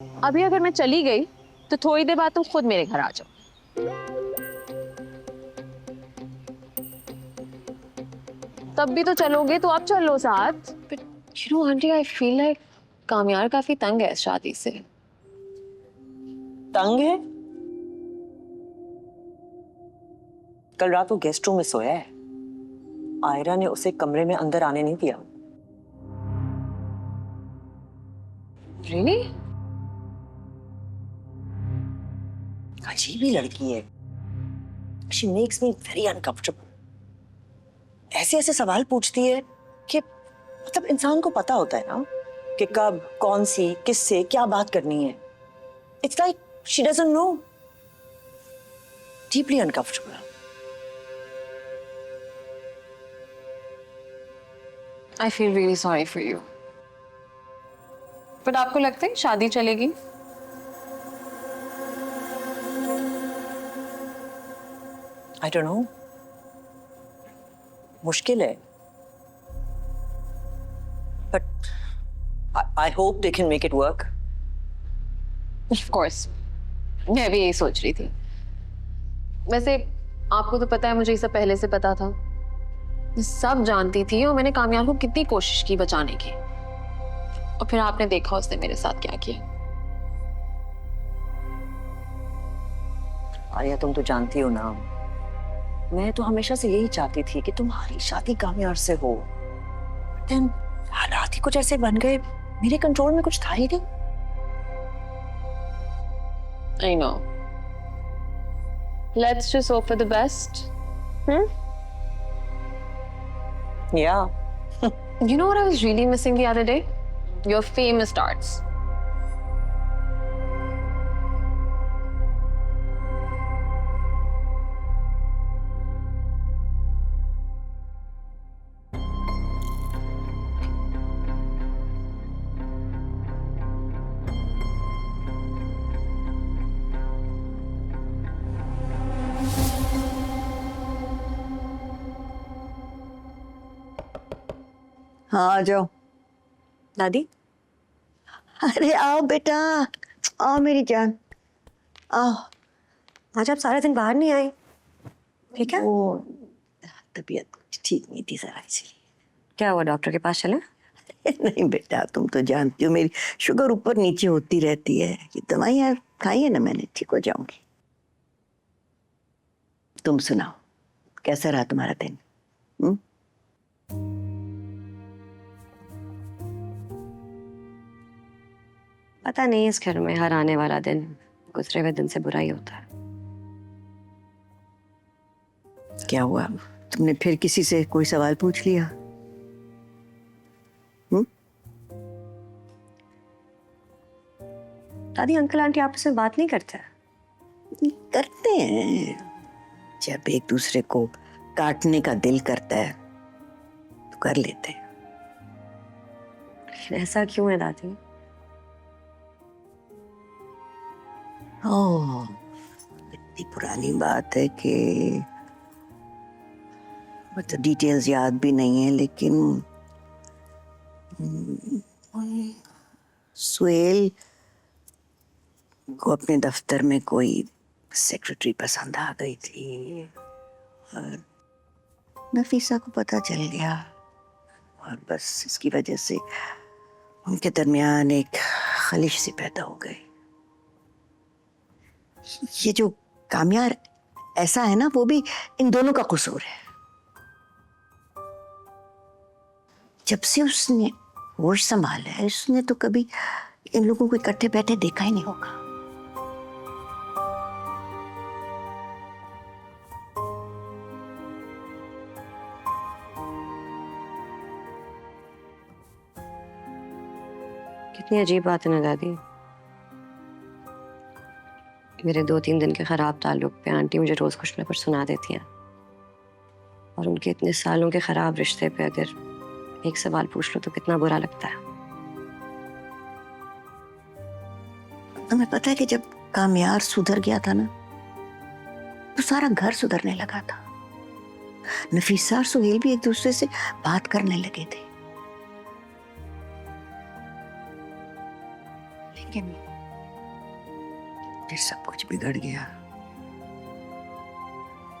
अभी अगर मैं चली गई तो थोड़ी देर बाद तुम खुद मेरे घर आ जाओ। तब भी तो चलोगे तो अब चलो साथ। But you know aunty, I feel like कामयार काफी तंग है इस शादी से। तंग है? कल रात वो गेस्ट रूम में सोया है। आयरा ने उसे कमरे में अंदर आने नहीं दिया। रियली? अजीब ही लड़की है। She makes me very uncomfortable. ऐसे ऐसे सवाल पूछती है कि मतलब इंसान को पता होता है ना कि कब कौन सी किससे क्या बात करनी है। It's like she doesn't know. Deeply uncomfortable. I feel really sorry for you. But आपको लगता है शादी चलेगी? I don't know. मुश्किल है। But I hope they can make it work. Of course, मैं भी यही सोच रही थी। वैसे आपको तो पता है, मुझे ये सब पहले से पता था। मैं सब जानती थी और मैंने कामयाब को कितनी कोशिश की बचाने की। और फिर आपने देखा उसने मेरे साथ क्या किया। आर्या, तुम तो जानती हो ना, मैं तो हमेशा से यही चाहती थी कि तुम्हारी शादी कामयाब से हो। Then हालात ही कुछ ऐसे बन गए, मेरे कंट्रोल में कुछ था ही नहीं। I know. Let's just hope for the best. Yeah. You know what I was really missing the other day? Your famous darts. हाँ आ जाओ। दादी, अरे आओ बेटा, आओ मेरी जान, आओ। आज आप सारा दिन बाहर नहीं आए, ठीक है? वो तबीयत ठीक नहीं थी जरा, इसलिए। क्या हुआ, डॉक्टर के पास चले? नहीं बेटा, तुम तो जानती हो मेरी शुगर ऊपर नीचे होती रहती है। ये दवाइयाँ खाई है ना मैंने, ठीक हो जाऊंगी। तुम सुनाओ, कैसा रहा तुम्हारा दिन? पता नहीं, इस घर में हर आने वाला दिन गुजरे हुए दिन से बुरा ही होता है। क्या हुआ, तुमने फिर किसी से कोई सवाल पूछ लिया? दादी, अंकल आंटी आपस में बात नहीं करते? करते हैं, जब एक दूसरे को काटने का दिल करता है तो कर लेते हैं। लेकिन ऐसा क्यों है दादी? ओह, इतनी पुरानी बात है कि मतलब डिटेल्स याद भी नहीं है, लेकिन सुहेल को अपने दफ्तर में कोई सेक्रेटरी पसंद आ गई थी और नफीसा को पता चल गया, और बस इसकी वजह से उनके दरमियान एक खलिश सी पैदा हो गई। ये जो कामयार ऐसा है ना, वो भी इन दोनों का कसूर है। जब से उसने होश संभाला है, उसने तो कभी इन लोगों को इकट्ठे बैठे देखा ही नहीं होगा। कितनी अजीब बात है ना दादी। मेरे 2-3 दिन के खराब ताल्लुक पे आंटी मुझे रोज कुछ ना कुछ सुना देती हैं, और उनके इतने सालों के खराब रिश्ते पे अगर एक सवाल पूछ लो तो कितना बुरा लगता है। तुम्हें पता है कि जब कामयार सुधर गया था ना, तो सारा घर सुधरने लगा था। नफीसा और सुहेल भी एक दूसरे से बात करने लगे थे। लेकिन फिर सब कुछ बिगड़ गया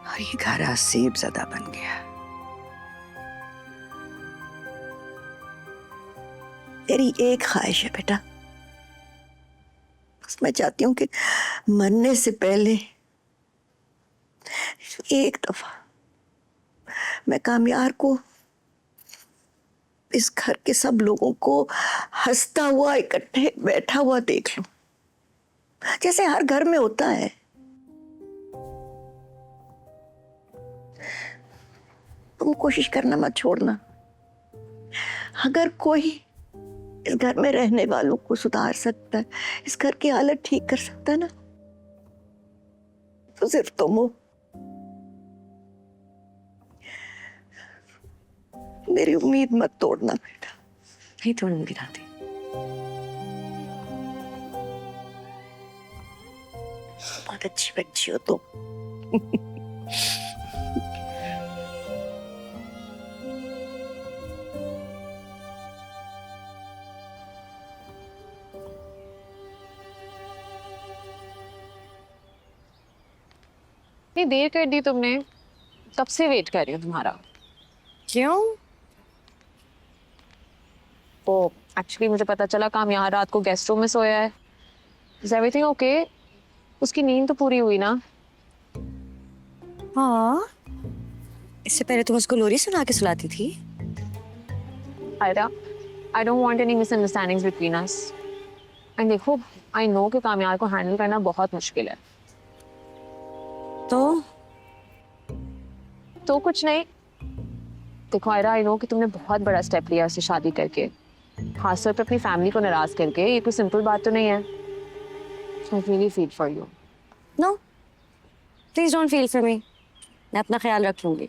और ये घर आज सेब ज़दा बन गया। मेरी एक ख्वाहिश है बेटा, बस मैं चाहती हूँ कि मरने से पहले एक दफा मैं कामयार को, इस घर के सब लोगों को हंसता हुआ इकट्ठे बैठा हुआ देख लूं, जैसे हर घर में होता है। तुम कोशिश करना मत छोड़ना। अगर कोई इस घर में रहने वालों को सुधार सकता है, इस घर की हालत ठीक कर सकता है ना, तो सिर्फ तुम हो। मेरी उम्मीद मत तोड़ना बेटा। नहीं तोड़ूंगी दादी। बहुत अच्छी बच्ची हो तुम। इतनी देर कर दी तुमने, कब से वेट कर रही हूँ तुम्हारा। क्यों? तो एक्चुअली मुझे पता चला काम यहाँ रात को गेस्ट रूम में सोया है। Is everything okay? उसकी नींद तो पूरी हुई ना? हाँ, इससे पहले तुम उसको लोरी सुना के सुलाती थी। Aira, I don't want any misunderstandings between us. And देखो, आई नो कि कामयार को हैंडल करना बहुत मुश्किल है। तो कुछ नहीं। देखो आयरा, आई नो कि तुमने बहुत बड़ा स्टेप लिया उससे शादी करके, खासतौर पे अपनी फैमिली को नाराज करके। ये कोई सिंपल बात तो नहीं है। I really feel for you. No, please don't feel for me. मैं अपना ख्याल रख लूंगी।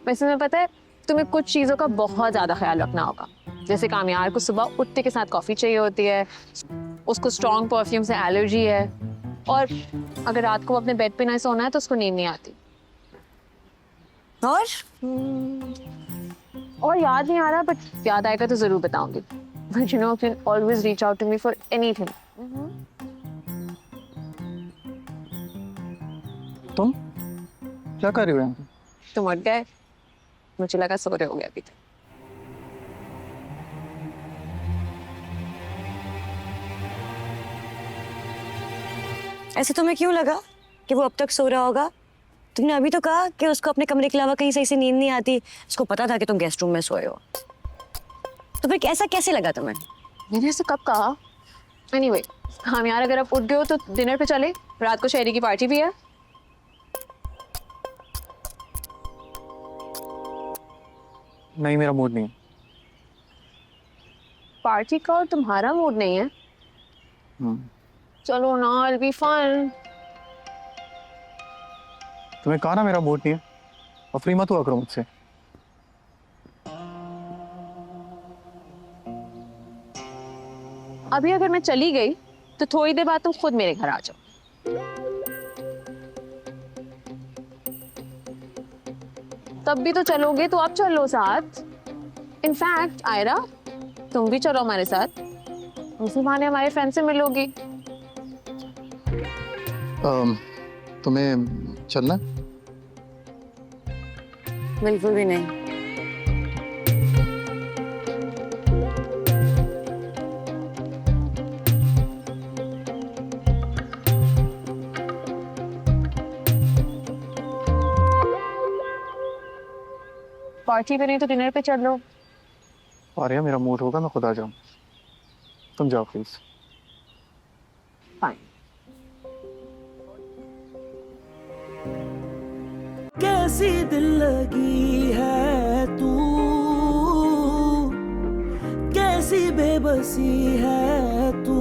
वैसे मैं पता है तुम्हें कुछ चीजों का बहुत ज्यादा ख्याल रखना होगा। जैसे कामयार को सुबह उठते के साथ कॉफी चाहिए होती है, उसको स्ट्रॉन्ग परफ्यूम से एलर्जी है, और अगर रात को अपने बेड पे ना सोना है तो उसको नींद नहीं आती। और याद नहीं आ रहा, बट याद आएगा तो जरूर बताऊंगी। But you know, you can always reach out to me for anything. तुम क्या कर रही हो यहाँ पे? तुम उठ गए, मुझे लगा सो रहे हो गए अभी तक। ऐसे तुम्हें क्यों लगा कि वो अब तक सो रहा होगा? तुमने अभी तो कहा कि उसको अपने कमरे के अलावा कहीं सही से नींद नहीं आती। उसको पता था कि तुम गेस्ट रूम में सोए हो, तो फिर ऐसा कैसे लगा तुम्हें? मैंने ऐसे कब कहा? एनीवे, हम यार अगर आप उठ गए हो तो डिनर पे चले। रात को शहरी की पार्टी भी है। नहीं, मेरा मूड नहीं है। पार्टी का और तुम्हारा मूड नहीं है? चलो ना, it'll be fun. तुम्हें कहा ना मेरा मूड नहीं है, अफरी मत हुआ करो मुझसे। अभी अगर मैं चली गई तो थोड़ी देर बाद तुम खुद मेरे घर आ जाओ। तब भी तो चलोगे तो अब चलो साथ। इनफैक्ट आयरा, तुम भी चलो हमारे साथ। उसी बहाने हमारे फ्रेंड से मिलोगी। तुम्हें चलना है? बिल्कुल भी नहीं। पार्टी पे नहीं तो डिनर पे चल लो। आर्या, मेरा मूड होगा मैं खुद आ जाऊँ, तुम जाओ प्लीज। फाइन। कैसी दिल लगी है तू, कैसी बेबसी है तू,